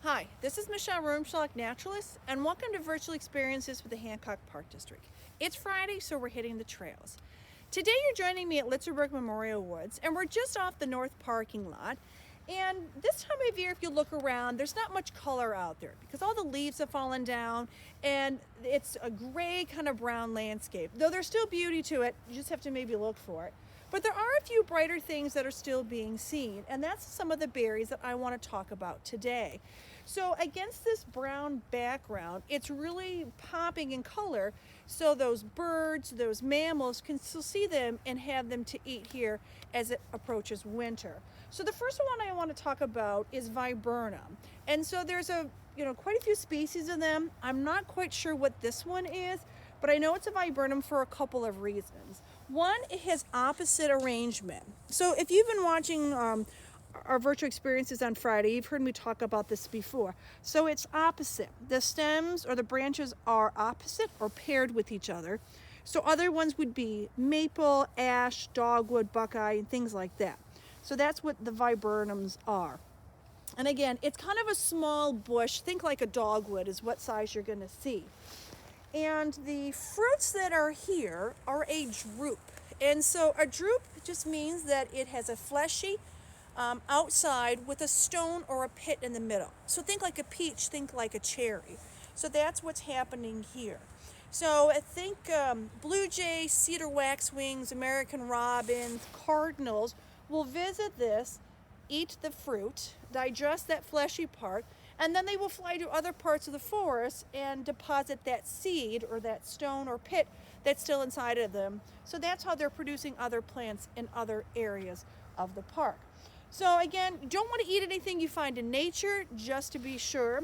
Hi, this is Michelle Rumschlag, Naturalist, and welcome to Virtual Experiences with the Hancock Park District. It's Friday, so we're hitting the trails. Today you're joining me at Litzenberg Memorial Woods, and we're just off the north parking lot. And this time of year, if you look around, there's not much color out there because all the leaves have fallen down and it's a gray kind of brown landscape. Though there's still beauty to it, you just have to maybe look for it. But there are a few brighter things that are still being seen, and that's some of the berries that I want to talk about today. So against this brown background, it's really popping in color, so those birds, those mammals can still see them and have them to eat here as it approaches winter. So the first one I want to talk about is viburnum. And so there's quite a few species of them. I'm not quite sure what this one is, but I know it's a viburnum for a couple of reasons. One, it has opposite arrangement. So if you've been watching our virtual experiences on Friday, you've heard me talk about this before. So it's opposite. The stems or the branches are opposite or paired with each other. So other ones would be maple, ash, dogwood, buckeye, and things like that. So that's what the viburnums are. And again, it's kind of a small bush. Think like a dogwood is what size you're going to see. And the fruits that are here are a drupe. And so a drupe just means that it has a fleshy outside with a stone or a pit in the middle. So think like a peach, think like a cherry. So that's what's happening here. So I think blue jays, cedar waxwings, American robins, cardinals will visit this, eat the fruit, digest that fleshy part, and then they will fly to other parts of the forest and deposit that seed or that stone or pit that's still inside of them. So that's how they're producing other plants in other areas of the park. So again, you don't want to eat anything you find in nature, just to be sure.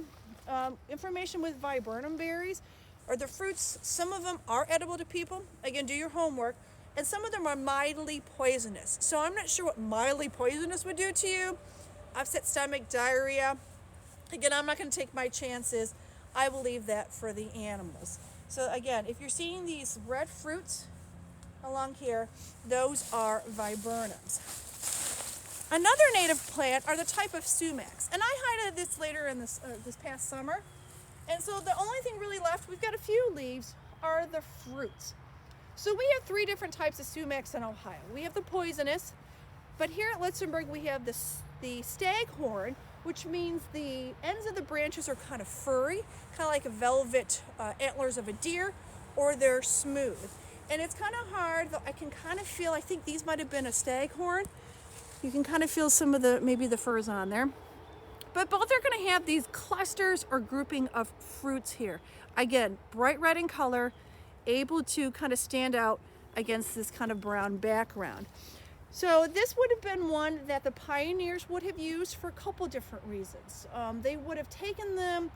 Information with viburnum berries or the fruits, some of them are edible to people. Again, do your homework. And some of them are mildly poisonous. So I'm not sure what mildly poisonous would do to you. Upset stomach, diarrhea. Again, I'm not going to take my chances. I will leave that for the animals. So again, if you're seeing these red fruits along here, those are viburnums. Another native plant are the type of sumacs. And I highlighted this later in this past summer. And so the only thing really left, we've got a few leaves, are the fruits. So we have three different types of sumacs in Ohio. We have the poisonous, but here at Litzenberg we have the staghorn, which means the ends of the branches are kind of furry, kind of like a velvet antlers of a deer, or they're smooth. And it's kind of hard, though I can kind of feel, I think these might have been a staghorn. You can kind of feel some of maybe the furs on there. But both are going to have these clusters or grouping of fruits here. Again, bright red in color, able to kind of stand out against this kind of brown background. So this would have been one that the pioneers would have used for a couple different reasons. They would have taken them,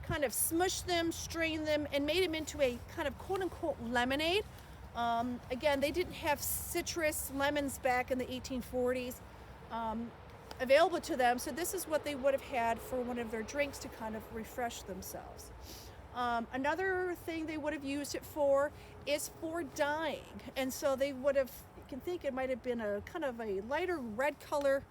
kind of smushed them, strained them, and made them into a kind of quote-unquote lemonade. Again, they didn't have citrus lemons back in the 1840s available to them, so this is what they would have had for one of their drinks to kind of refresh themselves. Another thing they would have used it for is for dyeing, and so they would have, you can think it might have been a kind of a lighter red color,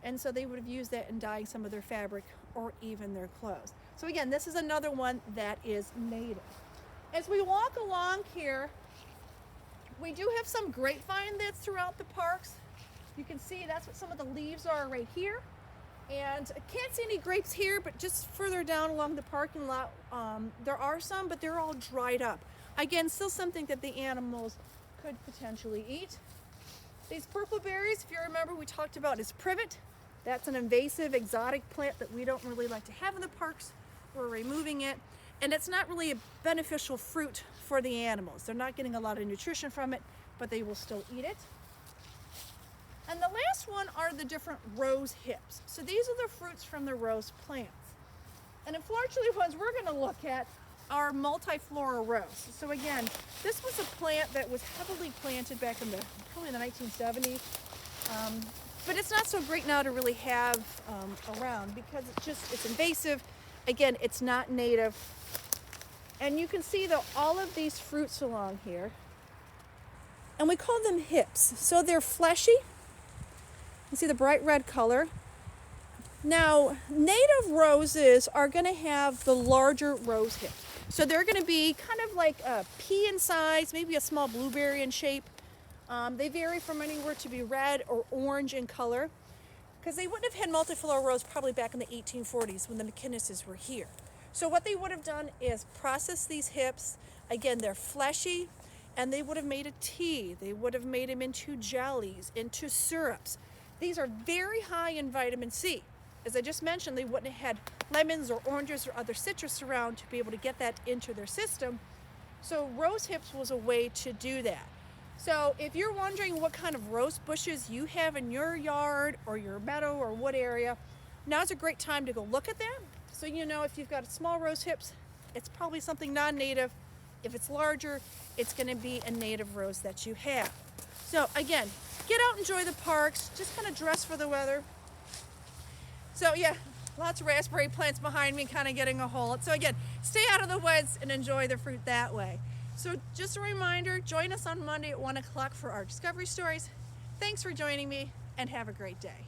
and so they would have used that in dyeing some of their fabric or even their clothes. So again, this is another one that is native. As we walk along here, we do have some grapevine that's throughout the parks. You can see that's what some of the leaves are right here. And I can't see any grapes here, but just further down along the parking lot, there are some, but they're all dried up. Again, still something that the animals could potentially eat. These purple berries, if you remember, we talked about is privet. That's an invasive exotic plant that we don't really like to have in the parks. We're removing it. And it's not really a beneficial fruit for the animals. They're not getting a lot of nutrition from it, but they will still eat it. And the last one are the different rose hips. So these are the fruits from the rose plants. And unfortunately, ones we're going to look at are multiflora rose. So again, this was a plant that was heavily planted back in probably the 1970s. But it's not so great now to really have around because it's invasive. Again, it's not native. And you can see though all of these fruits along here, and we call them hips. So they're fleshy. You see the bright red color. Now, native roses are going to have the larger rose hips. So they're going to be kind of like a pea in size, maybe a small blueberry in shape. They vary from anywhere to be red or orange in color, because they wouldn't have had multiflora rose probably back in the 1840s when the McInneses were here. So what they would have done is process these hips. Again, they're fleshy, and they would have made a tea. They would have made them into jellies, into syrups. These are very high in vitamin C. As I just mentioned, they wouldn't have had lemons or oranges or other citrus around to be able to get that into their system. So rose hips was a way to do that. So if you're wondering what kind of rose bushes you have in your yard or your meadow or wood area, now's a great time to go look at them. So you know if you've got small rose hips, it's probably something non-native. If it's larger, it's going to be a native rose that you have. So again, get out, enjoy the parks, just kind of dress for the weather. So yeah, lots of raspberry plants behind me kind of getting a hold. So again, stay out of the woods and enjoy the fruit that way. So just a reminder, join us on Monday at 1 o'clock for our discovery stories. Thanks for joining me and have a great day.